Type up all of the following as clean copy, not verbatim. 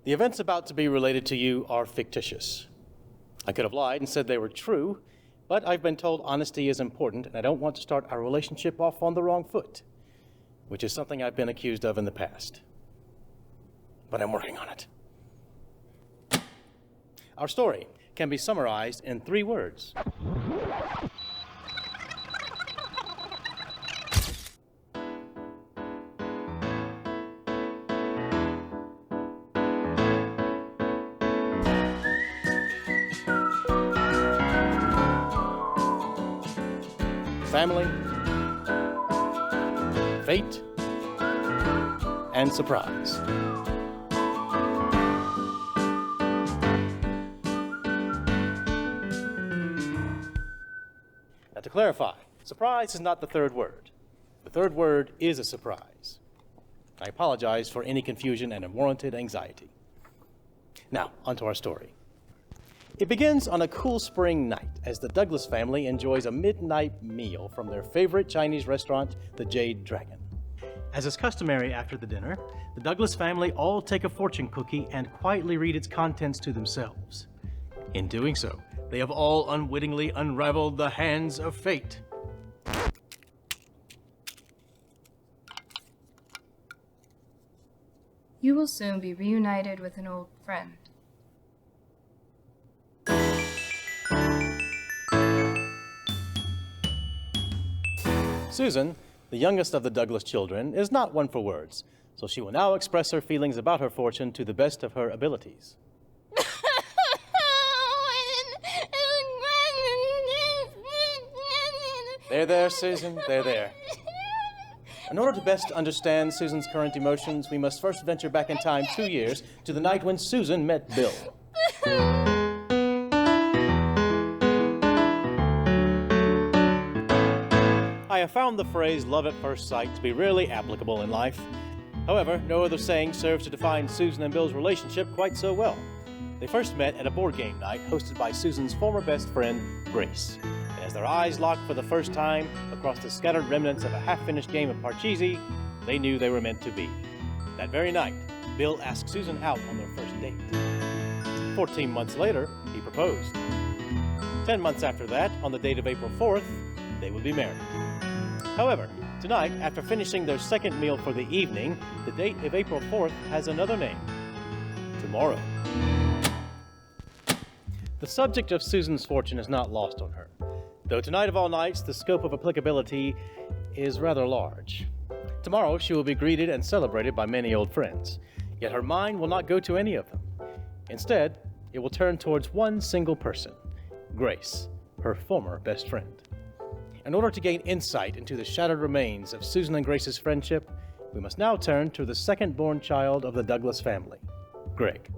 The events about to be related to you are fictitious. I could have lied and said they were true, but I've been told honesty is important, and I don't want to start our relationship off on the wrong foot, which is something I've been accused of in the past. But I'm working on it. Our story can be summarized in 3 words. Family, fate, and surprise. Now, to clarify, surprise is not the 3rd word. The 3rd word is a surprise. I apologize for any confusion and unwarranted anxiety. Now, onto our story. It begins on a cool spring night as the Douglas family enjoys a midnight meal from their favorite Chinese restaurant, the Jade Dragon. As is customary after the dinner, the Douglas family all take a fortune cookie and quietly read its contents to themselves. In doing so, they have all unwittingly unraveled the hands of fate. You will soon be reunited with an old friend. Susan, the youngest of the Douglas children, is not one for words, so she will now express her feelings about her fortune to the best of her abilities. There, Susan, there. In order to best understand Susan's current emotions, we must first venture back in time 2 years to the night when Susan met Bill. I have found the phrase love at first sight to be rarely applicable in life. However, no other saying serves to define Susan and Bill's relationship quite so well. They first met at a board game night hosted by Susan's former best friend, Grace. And as their eyes locked for the first time across the scattered remnants of a half-finished game of Parcheesi, they knew they were meant to be. That very night, Bill asked Susan out on their first date. 14 months later, he proposed. 10 months after that, on the date of April 4th, they would be married. However, tonight, after finishing their second meal for the evening, the date of April 4th has another name: tomorrow. The subject of Susan's fortune is not lost on her, though tonight of all nights, the scope of applicability is rather large. Tomorrow, she will be greeted and celebrated by many old friends, yet her mind will not go to any of them. Instead, it will turn towards one single person, Grace, her former best friend. In order to gain insight into the shattered remains of Susan and Grace's friendship, we must now turn to the second-born child of the Douglas family, Greg.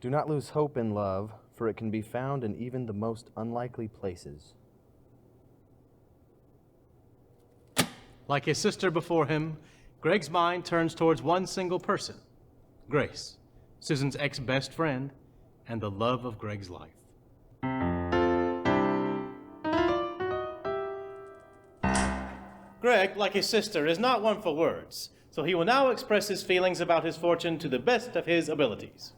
Do not lose hope in love, for it can be found in even the most unlikely places. Like his sister before him, Greg's mind turns towards one single person, Grace, Susan's ex-best friend, and the love of Greg's life. Greg, like his sister, is not one for words, so he will now express his feelings about his fortune to the best of his abilities.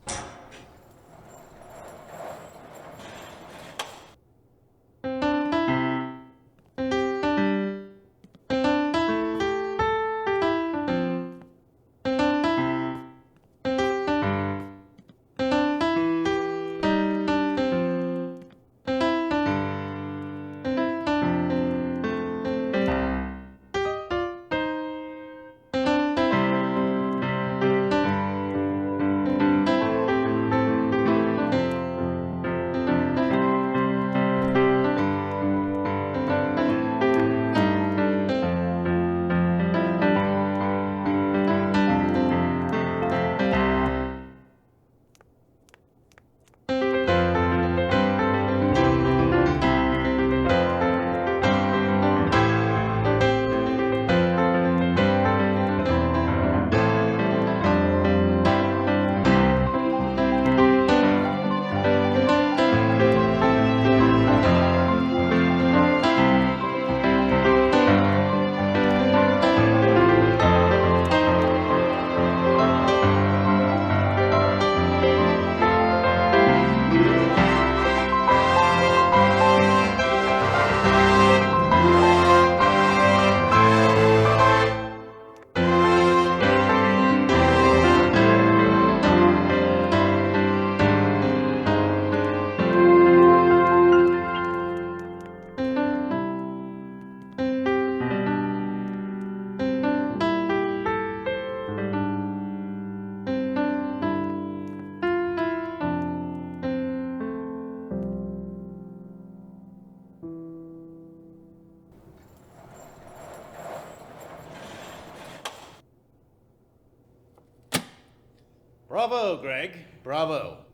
Bravo, Greg. Bravo.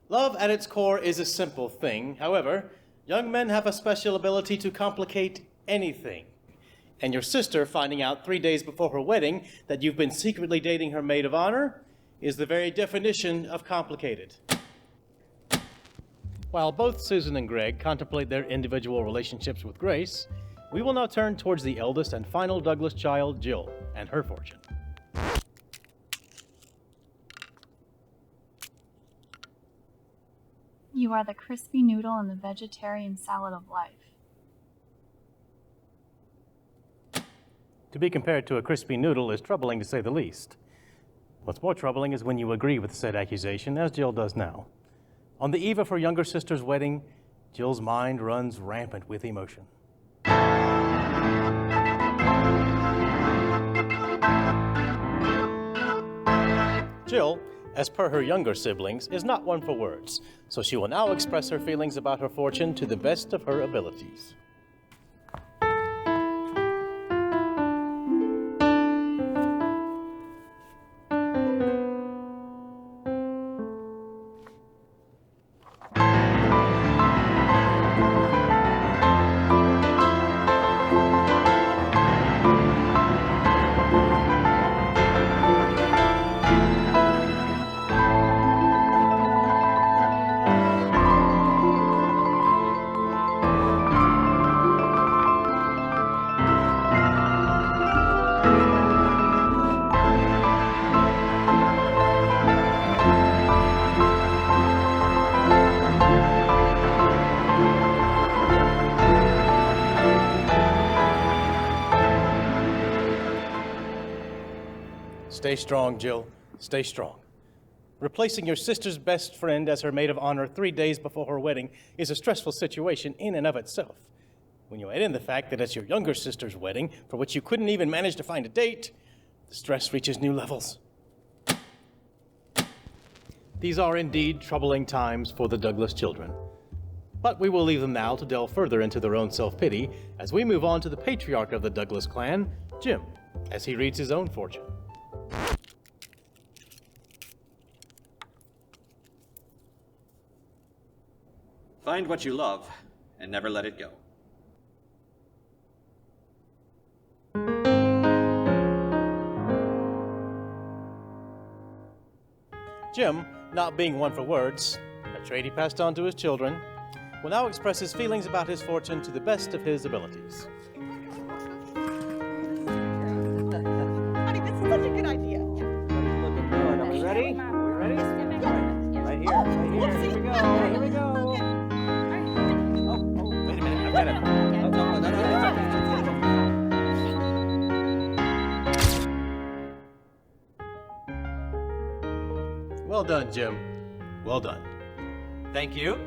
Love at its core is a simple thing. However, young men have a special ability to complicate anything. And your sister finding out 3 days before her wedding that you've been secretly dating her maid of honor is the very definition of complicated. While both Susan and Greg contemplate their individual relationships with Grace, we will now turn towards the eldest and final Douglas child, Jill, and her fortune. You are the crispy noodle in the vegetarian salad of life. To be compared to a crispy noodle is troubling to say the least. What's more troubling is when you agree with said accusation, as Jill does now. On the eve of her younger sister's wedding, Jill's mind runs rampant with emotion. Jill, as per her younger siblings, is not one for words, so she will now express her feelings about her fortune to the best of her abilities. Stay strong, Jill. Stay strong. Replacing your sister's best friend as her maid of honor 3 days before her wedding is a stressful situation in and of itself. When you add in the fact that it's your younger sister's wedding, for which you couldn't even manage to find a date, the stress reaches new levels. These are indeed troubling times for the Douglas children. But we will leave them now to delve further into their own self-pity as we move on to the patriarch of the Douglas clan, Jim, as he reads his own fortune. Find what you love and never let it go. Jim, not being one for words, a trait he passed on to his children, will now express his feelings about his fortune to the best of his abilities. Honey, this is such a good idea. Looking good. Are we ready? Are we ready? Right here. Right here. Here we go. Here we go. Oh, wait a minute. I've got it. Oh, no. Well done, Jim. Well done. Thank you.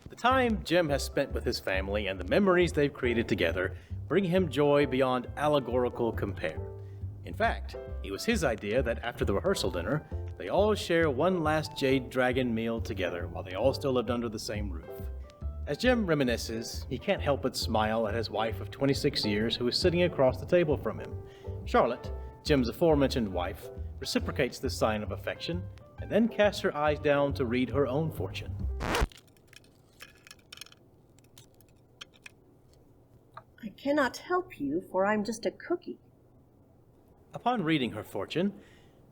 The time Jim has spent with his family and the memories they've created together bring him joy beyond allegorical compare. In fact, it was his idea that after the rehearsal dinner, they all share one last Jade Dragon meal together while they all still lived under the same roof. As Jim reminisces, he can't help but smile at his wife of 26 years who is sitting across the table from him. Charlotte, Jim's aforementioned wife, reciprocates this sign of affection and then casts her eyes down to read her own fortune. I cannot help you, for I'm just a cookie. Upon reading her fortune,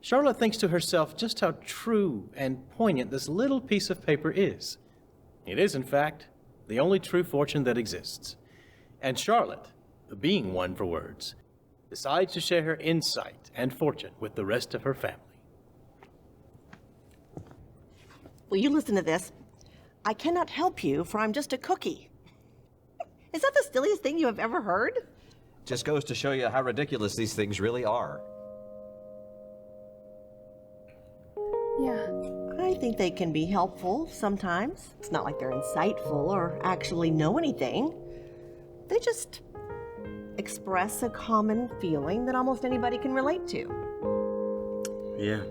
Charlotte thinks to herself just how true and poignant this little piece of paper is. It is, in fact, the only true fortune that exists. And Charlotte, being one for words, decides to share her insight and fortune with the rest of her family. Will you listen to this? I cannot help you, for I'm just a cookie. Is that the silliest thing you have ever heard? Just goes to show you how ridiculous these things really are. Yeah. I think they can be helpful sometimes. It's not like they're insightful or actually know anything. They just express a common feeling that almost anybody can relate to. Yeah.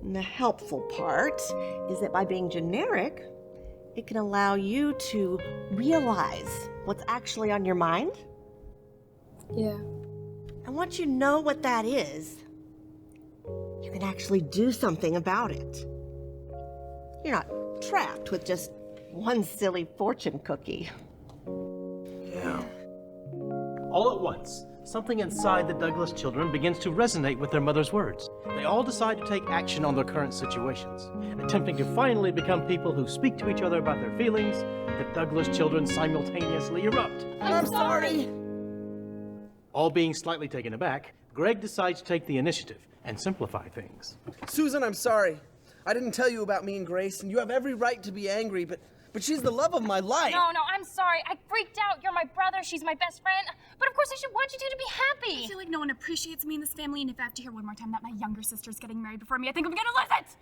And the helpful part is that by being generic, it can allow you to realize what's actually on your mind. Yeah. And once you know what that is, you can actually do something about it. You're not trapped with just one silly fortune cookie. Yeah. All at once, something inside the Douglas children begins to resonate with their mother's words. They all decide to take action on their current situations, attempting to finally become people who speak to each other about their feelings. The Douglas children simultaneously erupt. I'm sorry. All being slightly taken aback, Greg decides to take the initiative and simplify things. Susan, I'm sorry. I didn't tell you about me and Grace, and you have every right to be angry, but she's the love of my life. No, I'm sorry. I freaked out. You're my brother. She's my best friend. But of course, I should want you two to be happy. I feel like no one appreciates me in this family, and if I have to hear one more time that my younger sister's getting married before me, I think I'm gonna lose it!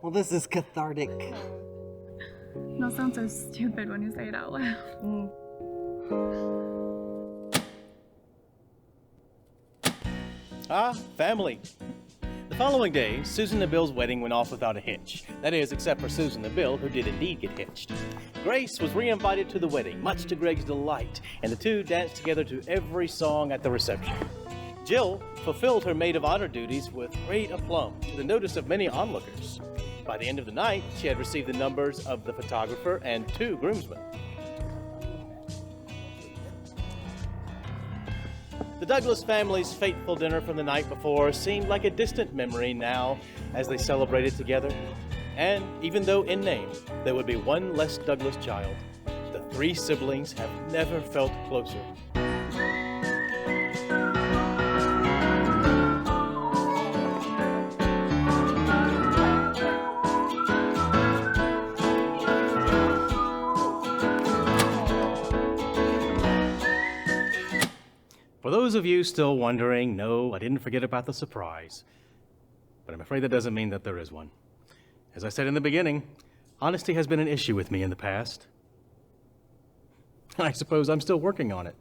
Well, this is cathartic. It'll sound so stupid when you say it out loud. Ah, family. The following day, Susan and Bill's wedding went off without a hitch. That is, except for Susan and Bill, who did indeed get hitched. Grace was re-invited to the wedding, much to Greg's delight, and the two danced together to every song at the reception. Jill fulfilled her maid of honor duties with great aplomb, to the notice of many onlookers. By the end of the night, she had received the numbers of the photographer and 2 groomsmen. The Douglas family's fateful dinner from the night before seemed like a distant memory now as they celebrated together. And even though in name there would be one less Douglas child, the 3 siblings have never felt closer. For those of you still wondering, no, I didn't forget about the surprise. But I'm afraid that doesn't mean that there is one. As I said in the beginning, honesty has been an issue with me in the past. And I suppose I'm still working on it.